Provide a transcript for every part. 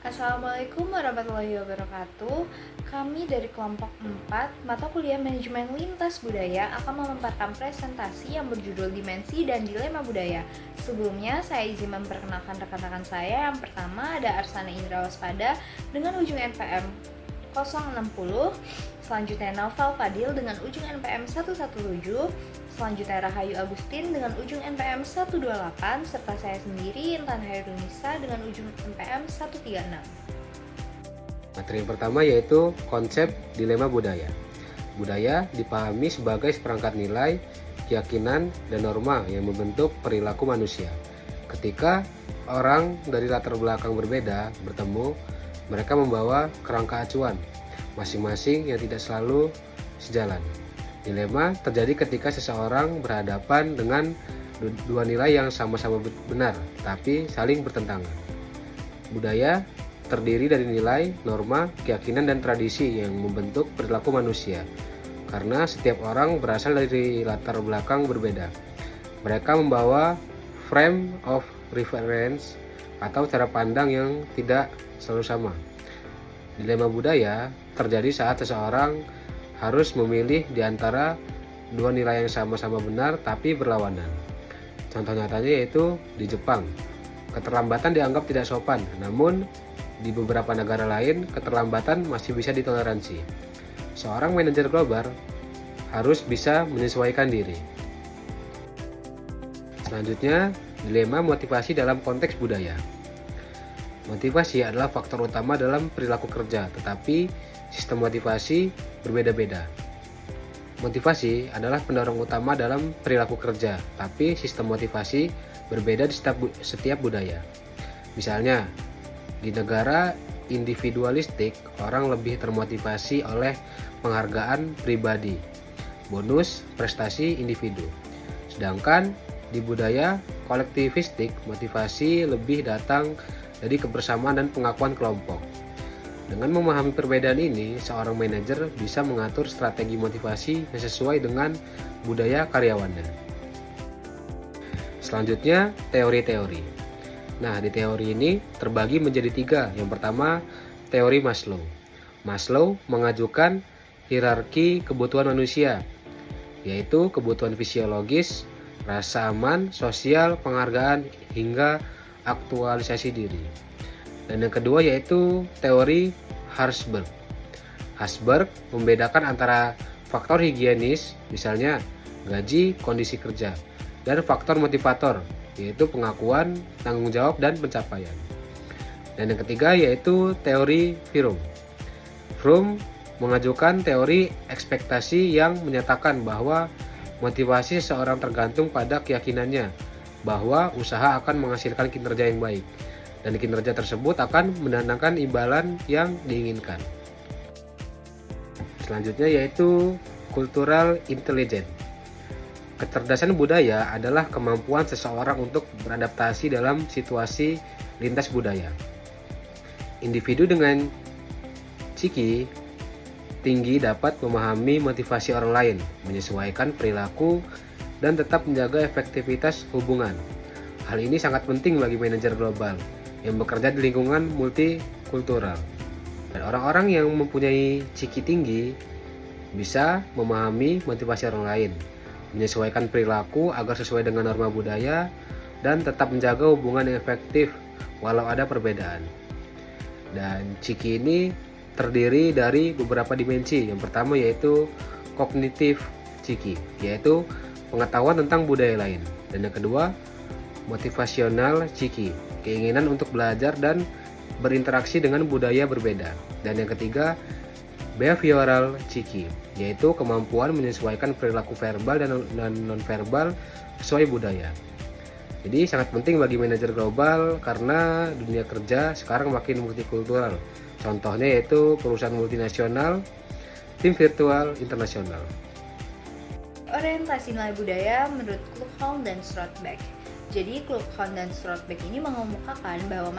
Assalamualaikum warahmatullahi wabarakatuh. Kami dari kelompok 4 mata kuliah Manajemen Lintas Budaya akan memaparkan presentasi yang berjudul Dimensi dan Dilema Budaya. Sebelumnya, saya izin memperkenalkan rekan-rekan saya. Yang pertama ada Arsana Indra Waspada dengan ujung NPM 060. Selanjutnya Naufal Fadil dengan ujung NPM 117. Selanjutnya Rahayu Agustin dengan ujung NPM 128, serta saya sendiri Intan Hairunisa dengan ujung NPM 136. Materi yang pertama yaitu konsep dilema budaya. Budaya dipahami sebagai seperangkat nilai, keyakinan, dan norma yang membentuk perilaku manusia. Ketika orang dari latar belakang berbeda bertemu, mereka membawa kerangka acuan masing-masing yang tidak selalu sejalan. Dilema terjadi ketika seseorang berhadapan dengan dua nilai yang sama-sama benar, tapi saling bertentangan. Budaya terdiri dari nilai, norma, keyakinan, dan tradisi yang membentuk perilaku manusia. Karena setiap orang berasal dari latar belakang berbeda, mereka membawa frame of reference atau cara pandang yang tidak selalu sama. Dilema budaya terjadi saat seseorang harus memilih di antara dua nilai yang sama-sama benar tapi berlawanan. Contoh nyatanya yaitu di Jepang, keterlambatan dianggap tidak sopan, namun di beberapa negara lain keterlambatan masih bisa ditoleransi. Seorang manajer global harus bisa menyesuaikan diri. Selanjutnya, dilema motivasi dalam konteks budaya. Motivasi adalah faktor utama dalam perilaku kerja, tetapi sistem motivasi berbeda-beda. Motivasi adalah pendorong utama dalam perilaku kerja, tapi sistem motivasi berbeda di setiap budaya. Misalnya, di negara individualistik, orang lebih termotivasi oleh penghargaan pribadi, bonus prestasi individu. Sedangkan di budaya kolektivistik, motivasi lebih datang dari kebersamaan dan pengakuan kelompok. Dengan memahami perbedaan ini, seorang manajer bisa mengatur strategi motivasi yang sesuai dengan budaya karyawannya. Selanjutnya, teori-teori. Nah, di teori ini terbagi menjadi 3. Yang pertama, teori Maslow. Maslow mengajukan hierarki kebutuhan manusia, yaitu kebutuhan fisiologis, rasa aman, sosial, penghargaan, hingga aktualisasi diri. Dan yang kedua yaitu teori Herzberg. Herzberg membedakan antara faktor higienis, misalnya gaji, kondisi kerja, dan faktor motivator, yaitu pengakuan, tanggung jawab, dan pencapaian. Dan yang ketiga yaitu teori Fromm. Fromm mengajukan teori ekspektasi yang menyatakan bahwa motivasi seseorang tergantung pada keyakinannya bahwa usaha akan menghasilkan kinerja yang baik, dan kinerja tersebut akan mendatangkan imbalan yang diinginkan. Selanjutnya yaitu cultural intelligence. Kecerdasan budaya adalah kemampuan seseorang untuk beradaptasi dalam situasi lintas budaya. Individu dengan ciki tinggi dapat memahami motivasi orang lain, menyesuaikan perilaku, dan tetap menjaga efektivitas hubungan. Hal ini sangat penting bagi manajer global yang bekerja di lingkungan multikultural. Dan orang-orang yang mempunyai ciki tinggi bisa memahami motivasi orang lain, menyesuaikan perilaku agar sesuai dengan norma budaya, dan tetap menjaga hubungan yang efektif walau ada perbedaan. Dan ciki ini terdiri dari beberapa dimensi. Yang pertama yaitu kognitif ciki, yaitu pengetahuan tentang budaya lain. Dan yang kedua, motivasional ciki, keinginan untuk belajar dan berinteraksi dengan budaya berbeda. Dan yang ketiga, behavioral ciki, yaitu kemampuan menyesuaikan perilaku verbal dan nonverbal sesuai budaya. Jadi sangat penting bagi manajer global karena dunia kerja sekarang makin multikultural. Contohnya yaitu perusahaan multinasional, tim virtual internasional. Orientasi nilai budaya menurut Kluckhohn dan Strothbeck. Jadi Kluckhohn dan Strothbeck ini mengemukakan bahwa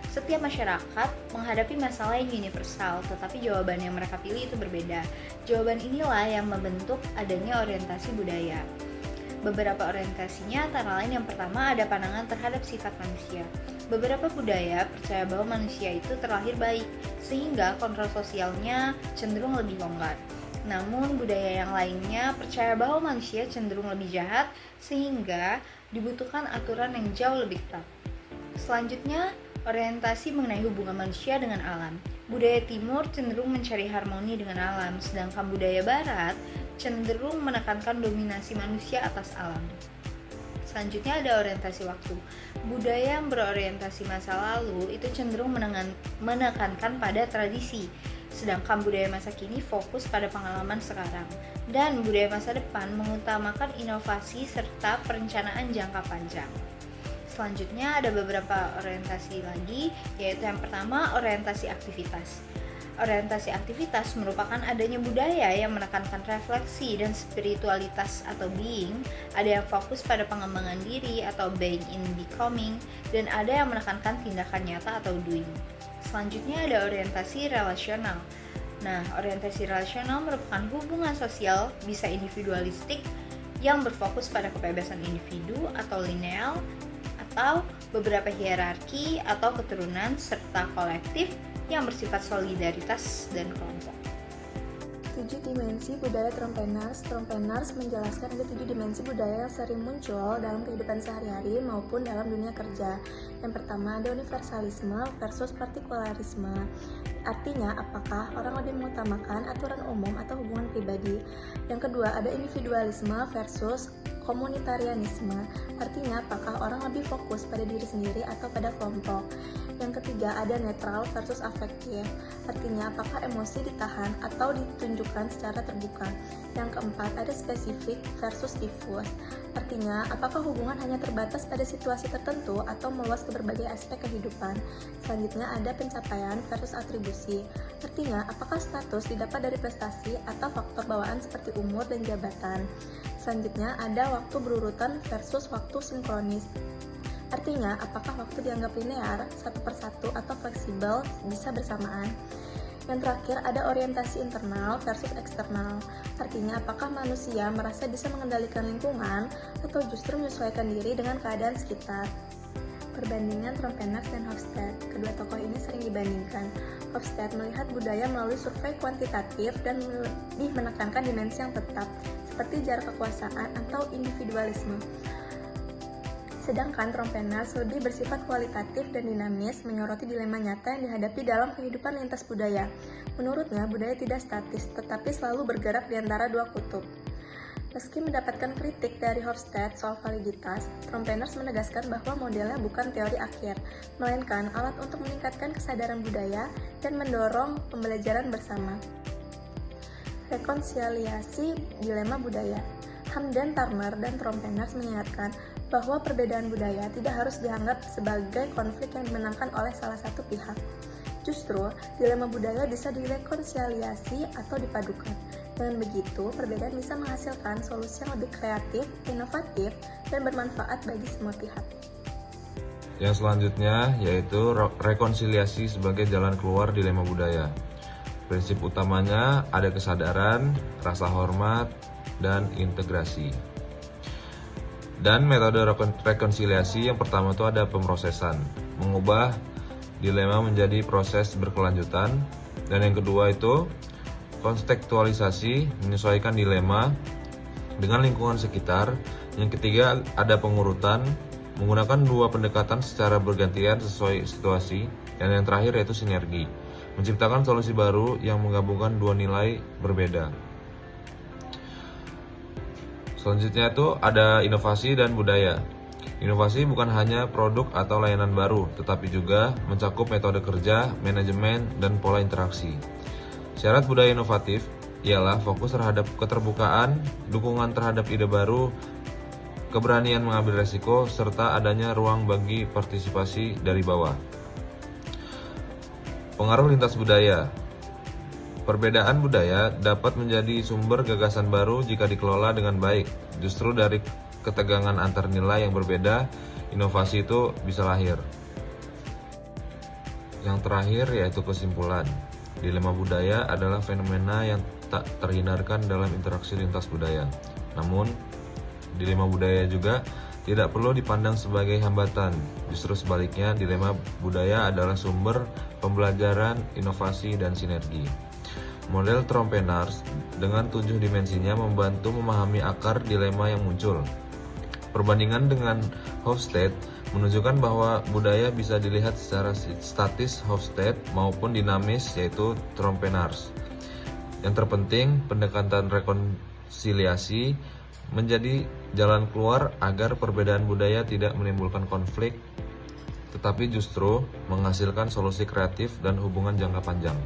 setiap masyarakat menghadapi masalah yang universal, tetapi jawaban yang mereka pilih itu berbeda. Jawaban inilah yang membentuk adanya orientasi budaya. Beberapa orientasinya antara lain yang pertama ada pandangan terhadap sifat manusia. Beberapa budaya percaya bahwa manusia itu terlahir baik, sehingga kontrol sosialnya cenderung lebih longgar. Namun budaya yang lainnya percaya bahwa manusia cenderung lebih jahat, sehingga dibutuhkan aturan yang jauh lebih ketat. Selanjutnya, orientasi mengenai hubungan manusia dengan alam. Budaya timur cenderung mencari harmoni dengan alam, sedangkan budaya barat cenderung menekankan dominasi manusia atas alam. Selanjutnya ada orientasi waktu. Budaya yang berorientasi masa lalu itu cenderung menekankan pada tradisi, sedangkan budaya masa kini fokus pada pengalaman sekarang. Dan budaya masa depan mengutamakan inovasi serta perencanaan jangka panjang. Selanjutnya ada beberapa orientasi lagi, yaitu yang pertama orientasi aktivitas. Orientasi aktivitas merupakan adanya budaya yang menekankan refleksi dan spiritualitas atau being, ada yang fokus pada pengembangan diri atau being in becoming, dan ada yang menekankan tindakan nyata atau doing. Selanjutnya ada orientasi relasional. Nah, orientasi relasional merupakan hubungan sosial, bisa individualistik, yang berfokus pada kebebasan individu atau lineal, atau beberapa hierarki atau keturunan, serta kolektif yang bersifat solidaritas dan kelompok. 7 dimensi budaya Trompeners. Trompeners menjelaskan ada 7 dimensi budaya yang sering muncul dalam kehidupan sehari-hari maupun dalam dunia kerja. Yang pertama ada universalisme versus partikularisme. Artinya, apakah orang lebih mengutamakan aturan umum atau hubungan pribadi. Yang kedua ada individualisme versus komunitarianisme. Artinya, apakah orang lebih fokus pada diri sendiri atau pada kelompok. Yang ketiga ada netral versus afektif. Artinya, apakah emosi ditahan atau ditunjukkan secara terbuka. Yang keempat ada spesifik versus diffus. Artinya, apakah hubungan hanya terbatas pada situasi tertentu atau meluas ke berbagai aspek kehidupan. Selanjutnya ada pencapaian versus atribusi. Artinya, apakah status didapat dari prestasi atau faktor bawaan seperti umur dan jabatan. Selanjutnya ada waktu berurutan versus waktu sinkronis. Artinya, apakah waktu dianggap linear, satu persatu, atau fleksibel, bisa bersamaan. Yang terakhir ada orientasi internal versus eksternal. Artinya, apakah manusia merasa bisa mengendalikan lingkungan atau justru menyesuaikan diri dengan keadaan sekitar. Perbandingan Trompeners dan Hofstede. Kedua tokoh ini sering dibandingkan. Hofstede melihat budaya melalui survei kuantitatif dan lebih menekankan dimensi yang tetap, seperti jarak kekuasaan atau individualisme. Sedangkan Trompeners lebih bersifat kualitatif dan dinamis, menyoroti dilema nyata yang dihadapi dalam kehidupan lintas budaya. Menurutnya, budaya tidak statis, tetapi selalu bergerak di antara dua kutub. Meski mendapatkan kritik dari Hofstede soal validitas, Trompeners menegaskan bahwa modelnya bukan teori akhir, melainkan alat untuk meningkatkan kesadaran budaya dan mendorong pembelajaran bersama. Rekonsiliasi dilema budaya. Hamdan, Turner, dan Trompeners mengingatkan bahwa perbedaan budaya tidak harus dianggap sebagai konflik yang dimenangkan oleh salah satu pihak. Justru, dilema budaya bisa direkonsiliasi atau dipadukan. Dengan begitu, perbedaan bisa menghasilkan solusi yang lebih kreatif, inovatif, dan bermanfaat bagi semua pihak. Yang selanjutnya yaitu rekonsiliasi sebagai jalan keluar dilema budaya. Prinsip utamanya ada kesadaran, rasa hormat, dan integrasi. Dan metode rekonsiliasi yang pertama itu ada pemrosesan, mengubah dilema menjadi proses berkelanjutan. Dan yang kedua itu kontekstualisasi, menyesuaikan dilema dengan lingkungan sekitar. Yang ketiga ada pengurutan, menggunakan dua pendekatan secara bergantian sesuai situasi. Dan yang terakhir yaitu sinergi, menciptakan solusi baru yang menggabungkan dua nilai berbeda. Selanjutnya itu ada inovasi dan budaya. Inovasi bukan hanya produk atau layanan baru, tetapi juga mencakup metode kerja, manajemen, dan pola interaksi. Syarat budaya inovatif ialah fokus terhadap keterbukaan, dukungan terhadap ide baru, keberanian mengambil resiko, serta adanya ruang bagi partisipasi dari bawah. Pengaruh lintas budaya. Perbedaan budaya dapat menjadi sumber gagasan baru jika dikelola dengan baik. Justru dari ketegangan antar nilai yang berbeda, inovasi itu bisa lahir. Yang terakhir yaitu kesimpulan. Dilema budaya adalah fenomena yang tak terhindarkan dalam interaksi lintas budaya. Namun, Dilema budaya juga tidak perlu dipandang sebagai hambatan. Justru sebaliknya, dilema budaya adalah sumber pembelajaran, inovasi, dan sinergi. Model Trompenaars dengan 7 dimensinya membantu memahami akar dilema yang muncul. Perbandingan dengan Hofstede menunjukkan bahwa budaya bisa dilihat secara statis Hofstede maupun dinamis yaitu Trompenaars. Yang terpenting, pendekatan rekonsiliasi menjadi jalan keluar agar perbedaan budaya tidak menimbulkan konflik, tetapi justru menghasilkan solusi kreatif dan hubungan jangka panjang.